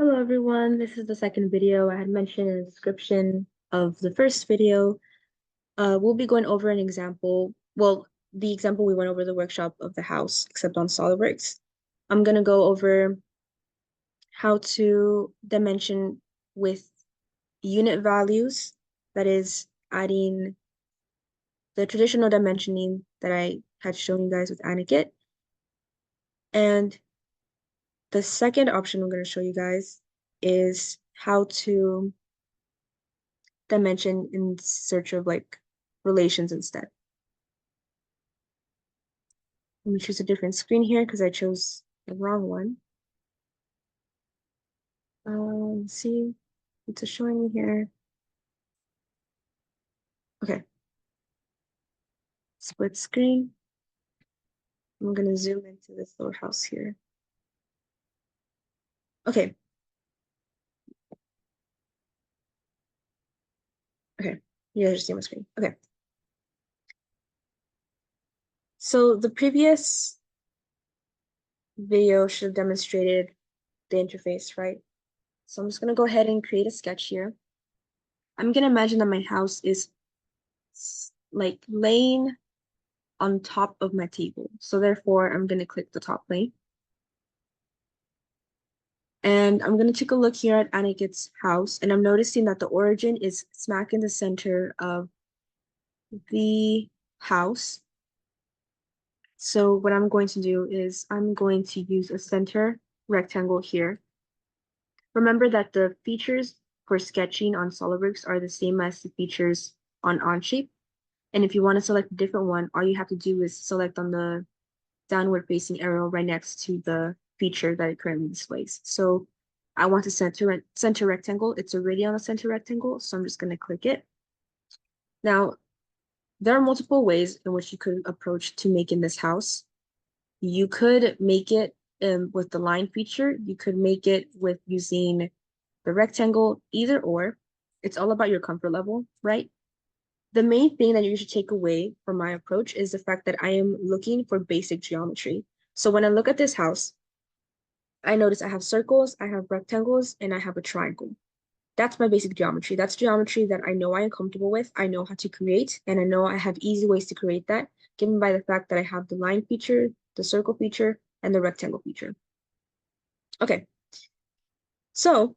Hello everyone, this is the second video. I had mentioned in the description of the first video. We'll be going over an example. Well, the example we went over the workshop of the house, except on SolidWorks. I'm gonna go over how to dimension with unit values, that is adding the traditional dimensioning that I had shown you guys with Aniket. And the second option I'm going to show you guys is how to dimension in search of like relations instead. Let me choose a different screen here because I chose the wrong one. Let's see, it's showing me here. Okay, split screen. I'm gonna zoom into this little house here. Okay. Okay, you guys are seeing my screen. Okay. So the previous video should have demonstrated the interface, right? So I'm just gonna go ahead and create a sketch here. I'm gonna imagine that my house is like laying on top of my table. So therefore, I'm gonna click the top plane. And I'm gonna take a look here at Aniket's house, and I'm noticing that the origin is smack in the center of the house. So what I'm going to do is I'm going to use a center rectangle here. Remember that the features for sketching on SolidWorks are the same as the features on Onshape. And if you want to select a different one, all you have to do is select on the downward facing arrow right next to the feature that it currently displays. So I want to center rectangle. It's already on a center rectangle, so I'm just going to click it. Now, there are multiple ways in which you could approach to making this house. You could make it with the line feature. You could make it with using the rectangle, either or. It's all about your comfort level, right? The main thing that you should take away from my approach is the fact that I am looking for basic geometry. So when I look at this house, I notice I have circles, I have rectangles, and I have a triangle. That's my basic geometry. That's geometry that I know I am comfortable with, I know how to create, and I know I have easy ways to create that, given by the fact that I have the line feature, the circle feature, and the rectangle feature. Okay, so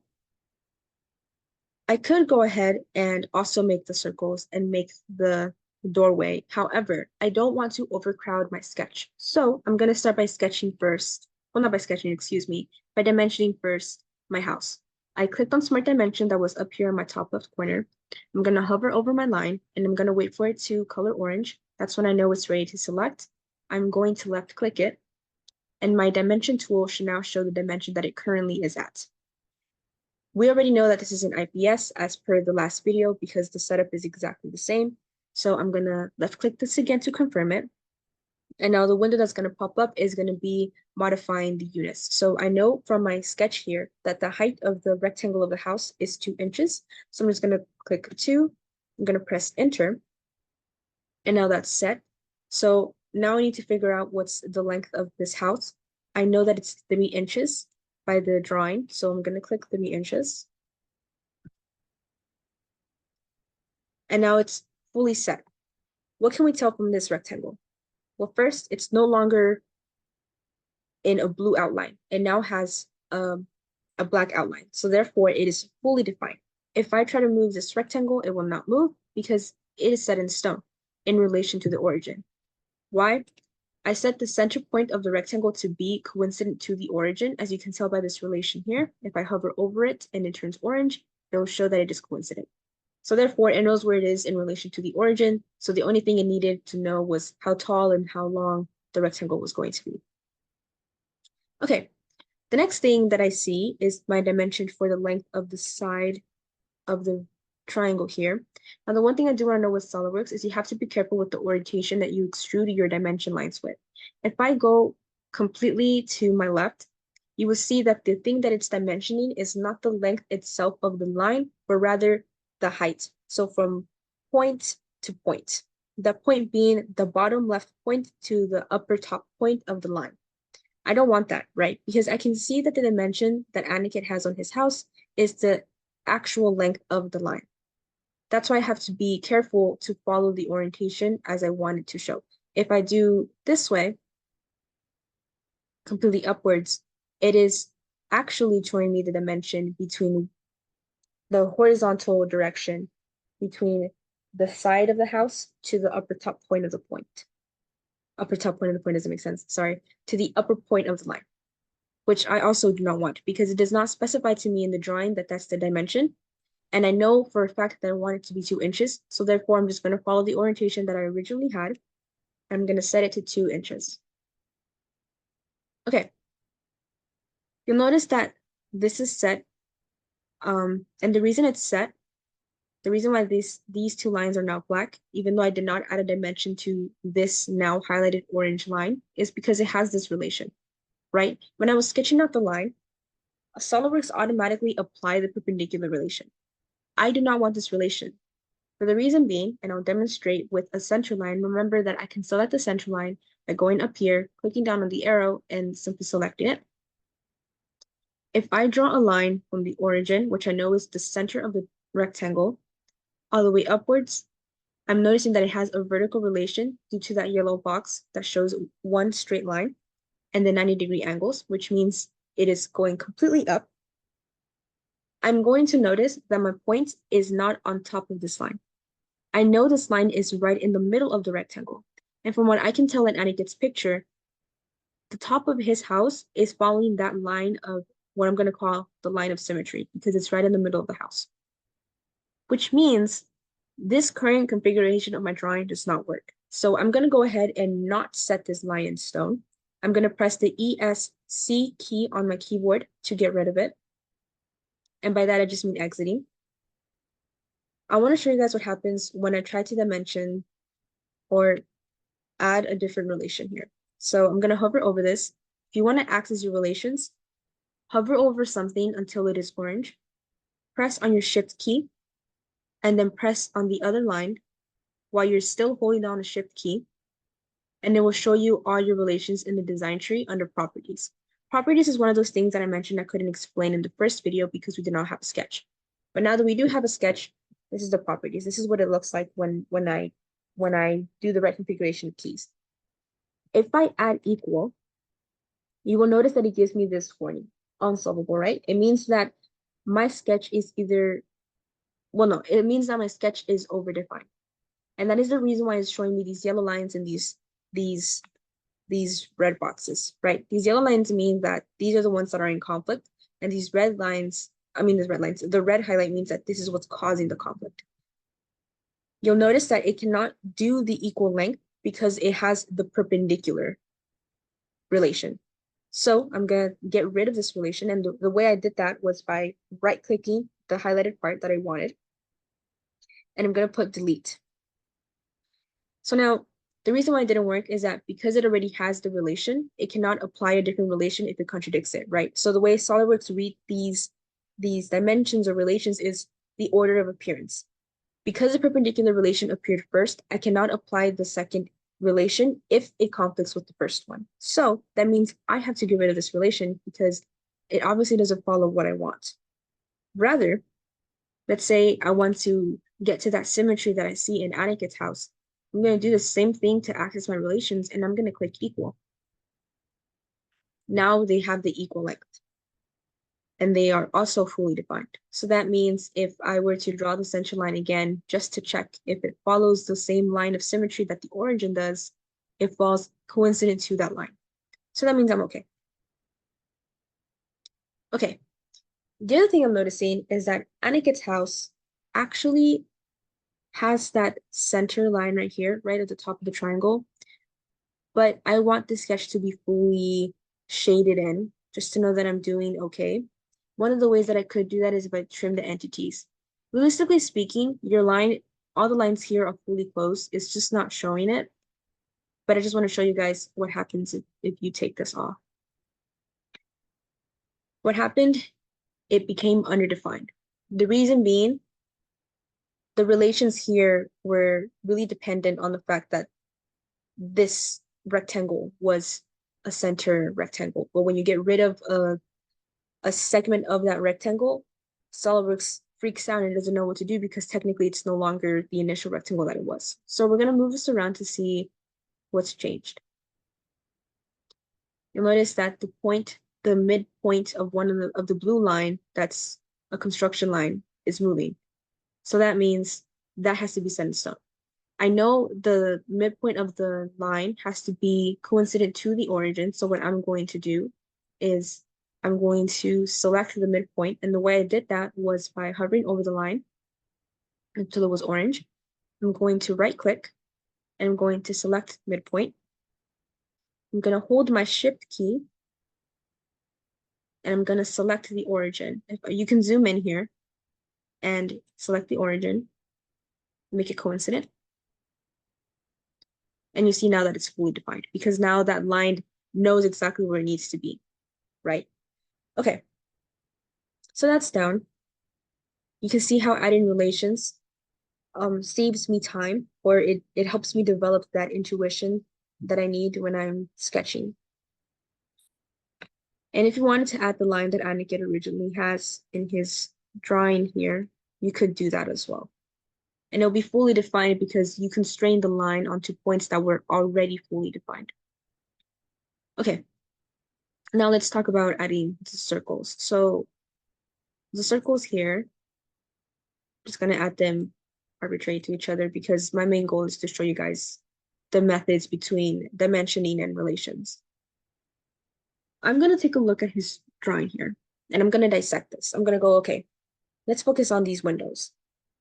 I could go ahead and also make the circles and make the doorway. However, I don't want to overcrowd my sketch. So I'm going to start by sketching first. Well, not by sketching, excuse me, by dimensioning first my house. I clicked on Smart Dimension that was up here in my top left corner. I'm going to hover over my line and I'm going to wait for it to color orange. That's when I know it's ready to select. I'm going to left click it and my dimension tool should now show the dimension that it currently is at. We already know that this is an IPS as per the last video because the setup is exactly the same. So I'm gonna left click this again to confirm it. And now the window that's gonna pop up is gonna be modifying the units. So I know from my sketch here that the height of the rectangle of the house is 2 inches. So I'm just gonna click 2, I'm gonna press enter. And now that's set. So now I need to figure out what's the length of this house. I know that it's 3 inches by the drawing. So I'm gonna click 3 inches. And now it's fully set. What can we tell from this rectangle? Well, first, it's no longer in a blue outline. It now has a black outline. So therefore, it is fully defined. If I try to move this rectangle, it will not move because it is set in stone in relation to the origin. Why? I set the center point of the rectangle to be coincident to the origin, as you can tell by this relation here. If I hover over it and it turns orange, it will show that it is coincident. So therefore, it knows where it is in relation to the origin. So the only thing it needed to know was how tall and how long the rectangle was going to be. Okay, the next thing that I see is my dimension for the length of the side of the triangle here. Now, the one thing I do want to know with SolidWorks is you have to be careful with the orientation that you extrude your dimension lines with. If I go completely to my left, you will see that the thing that it's dimensioning is not the length itself of the line, but rather the height. So from point to point, the point being the bottom left point to the upper top point of the line. I don't want that, right? Because I can see that the dimension that Aniket has on his house is the actual length of the line. That's why I have to be careful to follow the orientation as I want it to show. If I do this way, completely upwards, it is actually showing me the dimension between the horizontal direction between the side of the house to the upper top point of the point. Upper top point of the point doesn't make sense, sorry, to the upper point of the line, which I also do not want because it does not specify to me in the drawing that that's the dimension. And I know for a fact that I want it to be 2 inches. So therefore, I'm just going to follow the orientation that I originally had. I'm going to set it to 2 inches. Okay. You'll notice that this is set. And the reason it's set, the reason why these two lines are now black, even though I did not add a dimension to this now highlighted orange line, is because it has this relation, right? When I was sketching out the line, SolidWorks automatically applied the perpendicular relation. I do not want this relation. For the reason being, and I'll demonstrate with a center line, remember that I can select the center line by going up here, clicking down on the arrow, and simply selecting it. If I draw a line from the origin, which I know is the center of the rectangle, all the way upwards, I'm noticing that it has a vertical relation due to that yellow box that shows one straight line and the 90-degree angles, which means it is going completely up. I'm going to notice that my point is not on top of this line. I know this line is right in the middle of the rectangle. And from what I can tell in Aniket's picture, the top of his house is following that line of what I'm going to call the line of symmetry because it's right in the middle of the house. Which means this current configuration of my drawing does not work. So I'm going to go ahead and not set this line in stone. I'm going to press the ESC key on my keyboard to get rid of it. And by that, I just mean exiting. I want to show you guys what happens when I try to dimension or add a different relation here. So I'm going to hover over this. If you want to access your relations, hover over something until it is orange. Press on your shift key and then press on the other line while you're still holding down the shift key. And it will show you all your relations in the design tree under properties. Properties is one of those things that I mentioned I couldn't explain in the first video because we did not have a sketch. But now that we do have a sketch, this is the properties. This is what it looks like when I do the right configuration of keys. If I add equal, you will notice that it gives me this warning, unsolvable, right? It means that my sketch is either, well, no, it means that my sketch is overdefined. And that is the reason why it's showing me these yellow lines and these red boxes, right? These yellow lines mean that these are the ones that are in conflict. And these red lines, the red highlight means that this is what's causing the conflict. You'll notice that it cannot do the equal length because it has the perpendicular relation. So I'm going to get rid of this relation. And the way I did that was by right-clicking the highlighted part that I wanted. And I'm going to put delete. So now, the reason why it didn't work is that because it already has the relation, it cannot apply a different relation if it contradicts it, right? So the way SolidWorks read these dimensions or relations is the order of appearance. Because the perpendicular relation appeared first, I cannot apply the second relation if it conflicts with the first one. So that means I have to get rid of this relation because it obviously doesn't follow what I want. Rather, let's say I want to get to that symmetry that I see in Aniket's house. I'm going to do the same thing to access my relations, and I'm going to click equal. Now they have the equal length, and they are also fully defined. So that means if I were to draw the center line again, just to check if it follows the same line of symmetry that the origin does, it falls coincident to that line. So that means I'm okay. Okay. The other thing I'm noticing is that Aniket's house actually has that center line right here, right at the top of the triangle. But I want the sketch to be fully shaded in, just to know that I'm doing okay. One of the ways that I could do that is if I trim the entities. Realistically speaking, your line, all the lines here are fully closed. It's just not showing it. But I just want to show you guys what happens if you take this off. What happened? It became underdefined. The reason being, the relations here were really dependent on the fact that this rectangle was a center rectangle. But when you get rid of a segment of that rectangle, SolidWorks freaks out and doesn't know what to do because technically it's no longer the initial rectangle that it was. So we're going to move this around to see what's changed. You'll notice that the midpoint of one of the blue line, that's a construction line, is moving. So that means that has to be set in stone. I know the midpoint of the line has to be coincident to the origin. So what I'm going to do is I'm going to select the midpoint. And the way I did that was by hovering over the line until it was orange. I'm going to right click and I'm going to select midpoint. I'm going to hold my shift key and I'm going to select the origin. You can zoom in here and select the origin, make it coincident. And you see now that it's fully defined because now that line knows exactly where it needs to be, right? Okay, so that's down. You can see how adding relations saves me time, or it helps me develop that intuition that I need when I'm sketching. And if you wanted to add the line that Aniket originally has in his drawing here, you could do that as well. And it'll be fully defined because you constrain the line onto points that were already fully defined. Okay, now let's talk about adding the circles. So the circles here, I'm just gonna add them arbitrary to each other because my main goal is to show you guys the methods between dimensioning and relations. I'm gonna take a look at his drawing here and I'm gonna dissect this. I'm gonna go, okay, let's focus on these windows.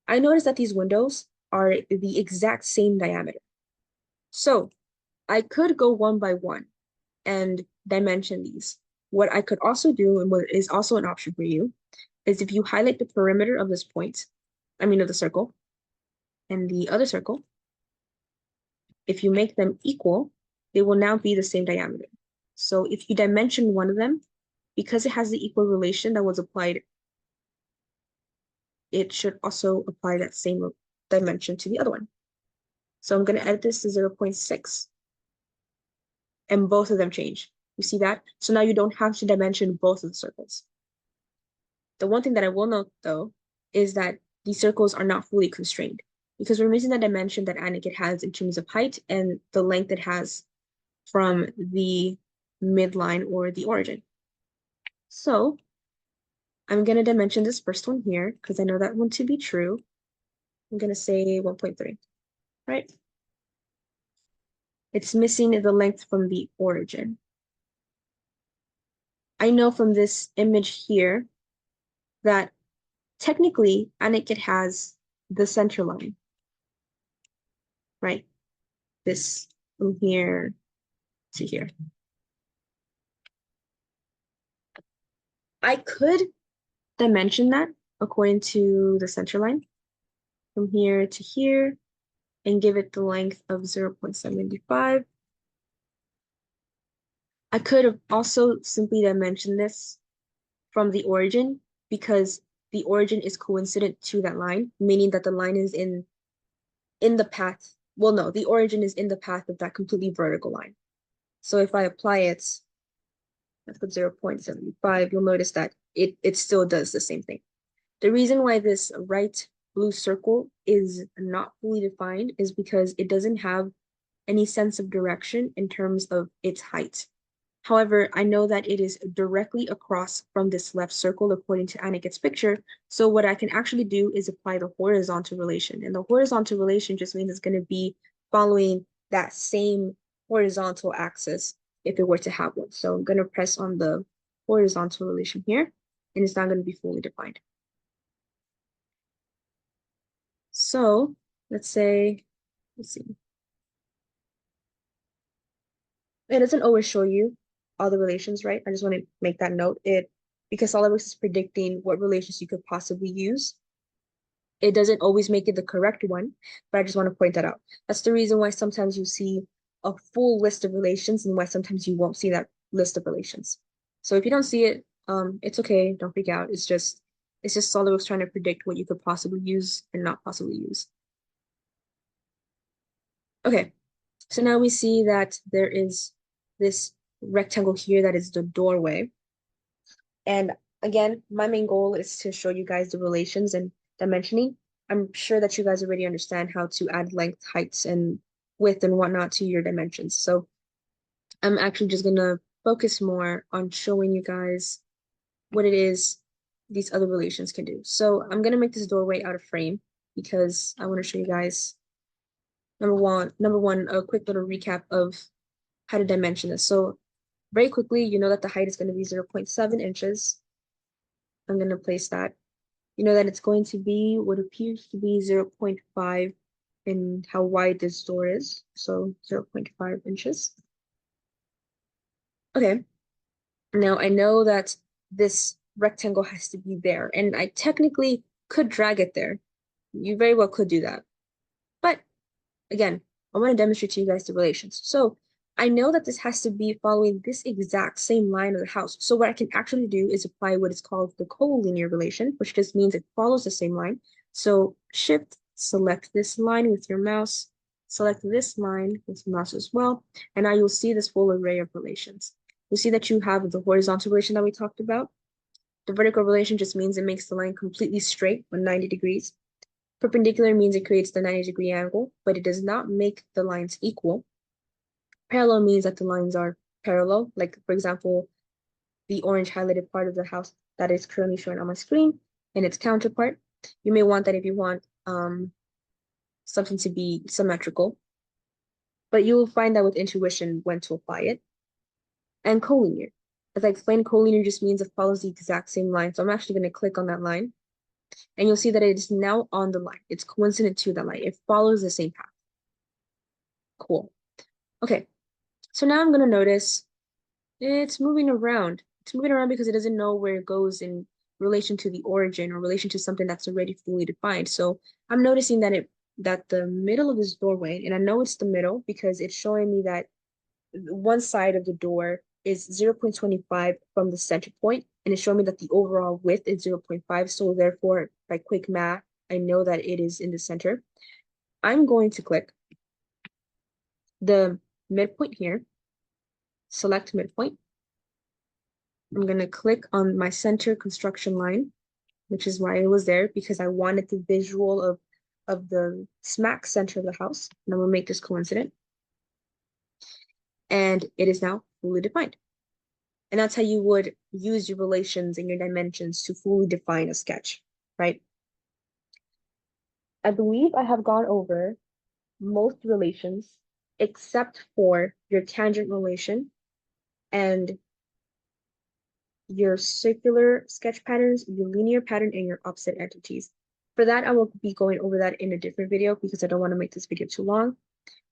I noticed that these windows are the exact same diameter. So I could go one by one and dimension these. What I could also do, and what is also an option for you, is if you highlight the perimeter of this point, of the circle, and the other circle, if you make them equal, they will now be the same diameter. So if you dimension one of them, because it has the equal relation that was applied, it should also apply that same dimension to the other one. So I'm going to edit this to 0.6. And both of them change. You see that? So now you don't have to dimension both of the circles. The one thing that I will note, though, is that these circles are not fully constrained because we're missing the dimension that Aniket has in terms of height and the length it has from the midline or the origin. So I'm going to dimension this first one here because I know that one to be true. I'm going to say 1.3, right? It's missing the length from the origin. I know from this image here that technically Aniket has the center line, right? This from here to here. I could dimension that according to the center line from here to here and give it the length of 0.75. I could have also simply dimensioned this from the origin because the origin is coincident to that line, meaning that the line is in the path. Well, no, the origin is in the path of that completely vertical line. So if I apply it, let's put 0.75, you'll notice that it still does the same thing. The reason why this right blue circle is not fully defined is because it doesn't have any sense of direction in terms of its height. However, I know that it is directly across from this left circle according to Aniket's picture. So what I can actually do is apply the horizontal relation. And the horizontal relation just means it's going to be following that same horizontal axis if it were to have one. So I'm going to press on the horizontal relation here, and it's not going to be fully defined. So let's say, let's see. It doesn't always show you all the relations, right? I just want to make that note. Because SolidWorks is predicting what relations you could possibly use. It doesn't always make it the correct one, but I just want to point that out. That's the reason why sometimes you see a full list of relations and why sometimes you won't see that list of relations. So if you don't see it, it's okay. Don't freak out. It's just SolidWorks trying to predict what you could possibly use and not possibly use. Okay, so now we see that there is this rectangle here that is the doorway. And again, my main goal is to show you guys the relations and dimensioning. I'm sure that you guys already understand how to add length, heights, and width and whatnot to your dimensions. So I'm actually just gonna focus more on showing you guys what it is these other relations can do. So I'm gonna make this doorway out of frame because I want to show you guys number one, a quick little recap of how to dimension this. So very quickly, you know that the height is going to be 0.7 inches. I'm going to place that. You know that it's going to be what appears to be 0.5 in how wide this door is. So 0.5 inches. Okay. Now I know that this rectangle has to be there, and I technically could drag it there. You very well could do that. But again, I want to demonstrate to you guys the relations. So I know that this has to be following this exact same line of the house. So what I can actually do is apply what is called the collinear relation, which just means it follows the same line. So Shift, select this line with your mouse, select this line with your mouse as well, and now you'll see this full array of relations. You'll see that you have the horizontal relation that we talked about. The vertical relation just means it makes the line completely straight on 90 degrees. Perpendicular means it creates the 90-degree angle, but it does not make the lines equal. Parallel means that the lines are parallel. Like, for example, the orange highlighted part of the house that is currently shown on my screen and its counterpart. You may want that if you want something to be symmetrical, but you will find that with intuition when to apply it. And collinear. As I explained, collinear just means it follows the exact same line. So I'm actually going to click on that line, and you'll see that it is now on the line. It's coincident to that line. It follows the same path. Cool. Okay, so now I'm going to notice it's moving around. It's moving around because it doesn't know where it goes in relation to the origin or relation to something that's already fully defined. So I'm noticing that the middle of this doorway, and I know it's the middle because it's showing me that one side of the door is 0.25 from the center point, and it's showing me that the overall width is 0.5. So therefore, by quick math, I know that it is in the center. I'm going to click the midpoint here, select midpoint. I'm going to click on my center construction line, which is why it was there, because I wanted the visual of the smack center of the house. And I'm going to make this coincident. And it is now fully defined. And that's how you would use your relations and your dimensions to fully define a sketch, right? I believe I have gone over most relations except for your tangent relation and your circular sketch patterns, your linear pattern, and your offset entities. For that, I will be going over that in a different video because I don't want to make this video too long.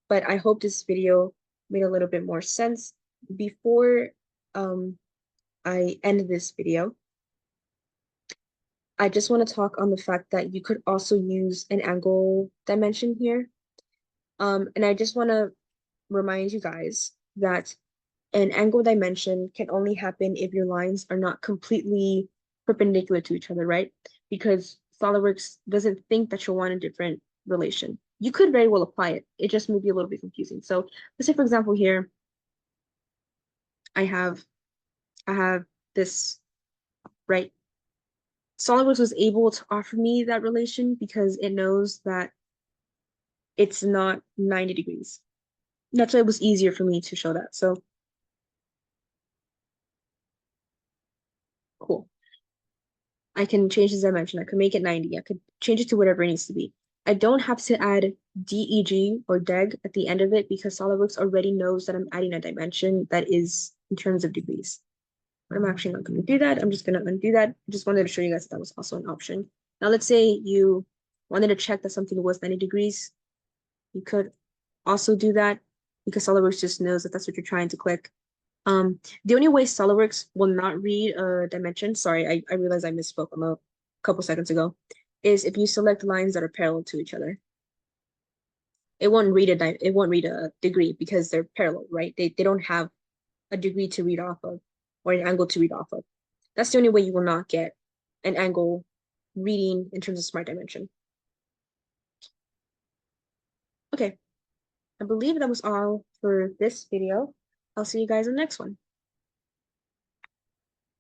But I hope this video made a little bit more sense. Before I end this video, I just want to talk on the fact that you could also use an angle dimension here. And I just want to remind you guys that an angle dimension can only happen if your lines are not completely perpendicular to each other, right? Because SolidWorks doesn't think that you'll want a different relation. You could very well apply it. It just may be a little bit confusing. So let's say, for example, here, I have this, right? SolidWorks was able to offer me that relation because it knows that it's not 90 degrees. That's why it was easier for me to show that. So cool. I can change this dimension. I could make it 90. I could change it to whatever it needs to be. I don't have to add DEG or DEG at the end of it because SolidWorks already knows that I'm adding a dimension that is in terms of degrees. But I'm actually not going to do that. I'm just going to undo that. I just wanted to show you guys that was also an option. Now, let's say you wanted to check that something was 90 degrees. You could also do that because SolidWorks just knows that that's what you're trying to click. The only way SolidWorks will not read a dimension, sorry, I realized I misspoke a couple seconds ago, is if you select lines that are parallel to each other. It won't read a degree because they're parallel, right? They don't have a degree to read off of or an angle to read off of. That's the only way you will not get an angle reading in terms of smart dimension. Okay, I believe that was all for this video. I'll see you guys in the next one.